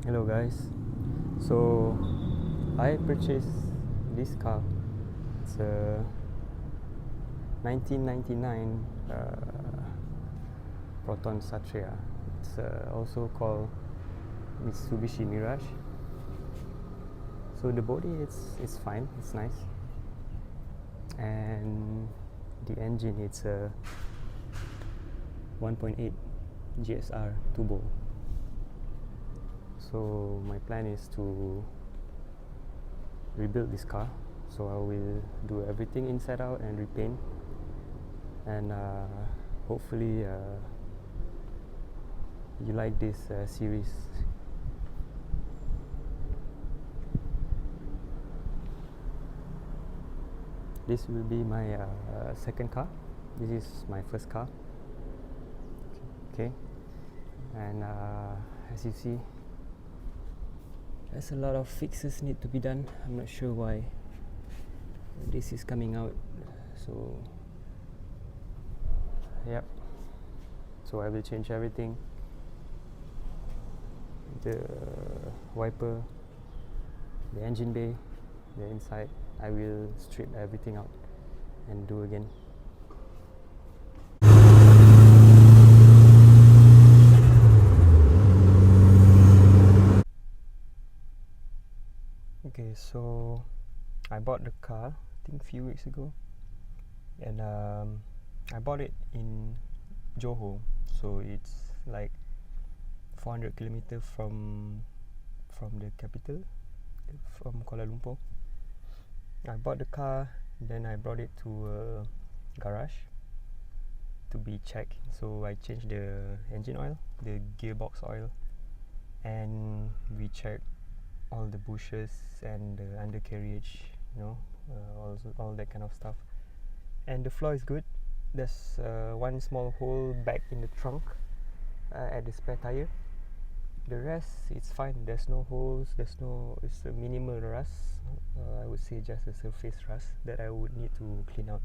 Hello guys, so I purchased this car. It's a 1999 Proton Satria. It's also called Mitsubishi Mirage. So the body it's fine, it's nice, and the engine it's a 1.8 GSR Turbo. So my plan is to rebuild this car. So I will do everything inside out and repaint, and hopefully you like this series. This will be my second car. This is my first car. Okay, and as you see, there's a lot of fixes need to be done. I'm not sure why this is coming out. So yep, so I will change everything. The wiper, the engine bay, the inside, I will strip everything out and do again. Okay, so I bought the car I think a few weeks ago, and I bought it in Johor, so it's like 400 kilometers from the capital, from Kuala Lumpur. I bought the car, then I brought it to a garage to be checked. So I changed the engine oil, the gearbox oil, and we checked all the bushes and the undercarriage, all that kind of stuff. And the floor is good. There's one small hole back in the trunk at the spare tire. The rest it's fine. There's no holes. It's a minimal rust. I would say just a surface rust that I would need to clean out.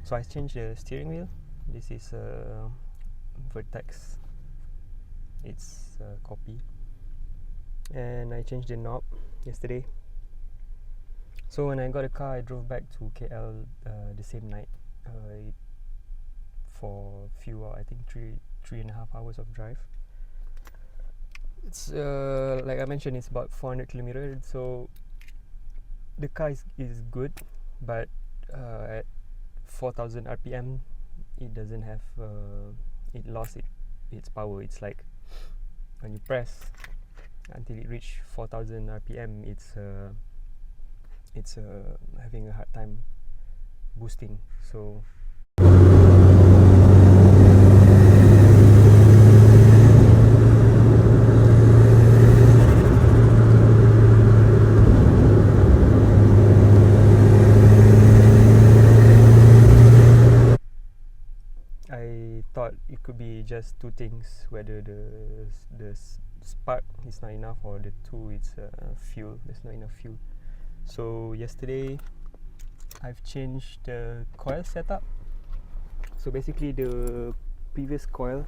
So I changed the steering wheel. This is a Vertex. It's a copy. And I changed the knob yesterday. So when I got a car, I drove back to KL the same night for a few hours. I think three and a half hours of drive. It's like I mentioned, it's about 400 kilometers. So the car is good, but at 4,000 RPM, it doesn't have it lost its power. It's like when you press until it reach 4,000 RPM, it's having a hard time boosting. So I thought it could be just two things, whether the spark is not enough, or the two it's fuel, there's not enough fuel. So yesterday I've changed the coil setup. So basically the previous coil,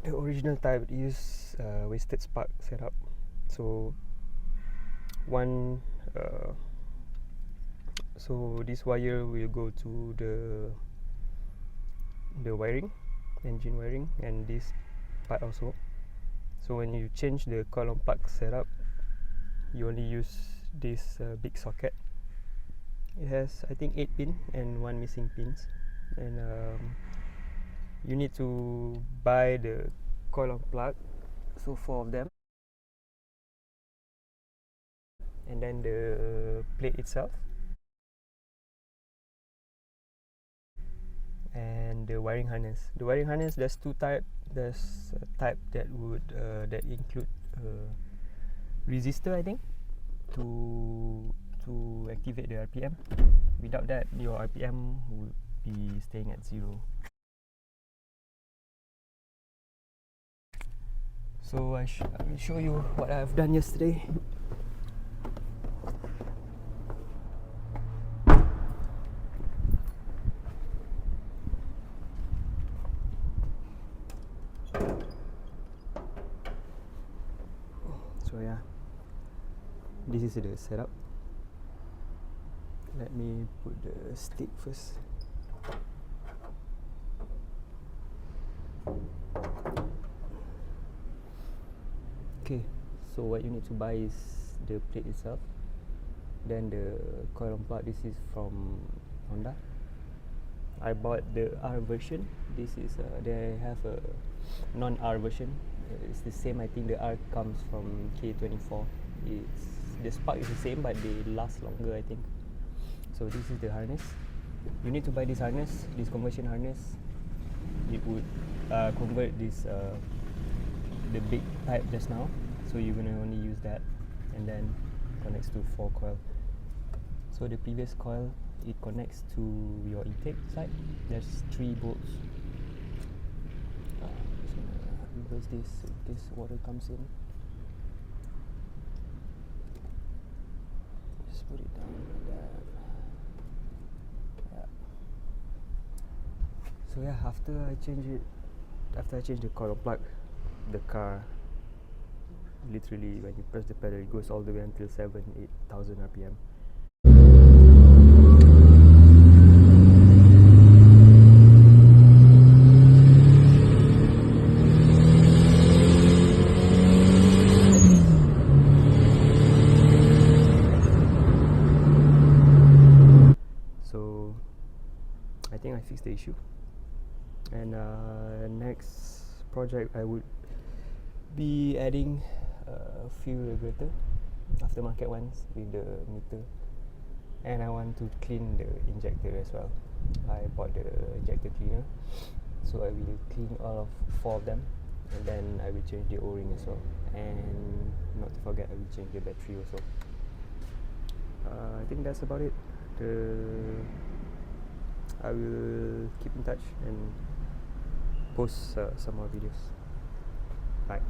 the original type, used wasted spark setup. So so this wire will go to the wiring, engine wiring, and this part also. So when you change the coil on plug setup, you only use this big socket. It has I think 8 pin and one missing pins, and you need to buy the coil on plug, so 4 of them, and then the plate itself, and the wiring harness. The wiring harness, there's two type. There's a type that would that include resistor, I think, to activate the RPM. Without that, your RPM would be staying at 0. So I will show you what I've done yesterday. So yeah, this is the setup. Let me put the stick first. Okay, so what you need to buy is the plate itself, then the coil on plug. This is from Honda. I bought the R version. This is they have a non-R version. It's the same. I think the R comes from K24. It's the spark is the same, but they last longer, I think. So this is the harness. You need to buy this harness, this conversion harness. It would convert this the big pipe just now. So you're gonna only use that, and then connects to 4 coil. So the previous coil, it connects to your intake side. There's 3 bolts. Just gonna reverse this in case water comes in. Just put it down like that. Yeah. So yeah, after I change the coil plug, the car literally, when you press the pedal, it goes all the way until 8,000 RPM. So I think I fixed the issue, and next project I would be adding a fuel regulator, aftermarket ones with the meter, and I want to clean the injector as well. I bought the injector cleaner, so I will clean all of 4 of them, and then I will change the O-ring as well, and not to forget, I will change the battery also. I think that's about it. I will keep in touch and post some more videos. Bye.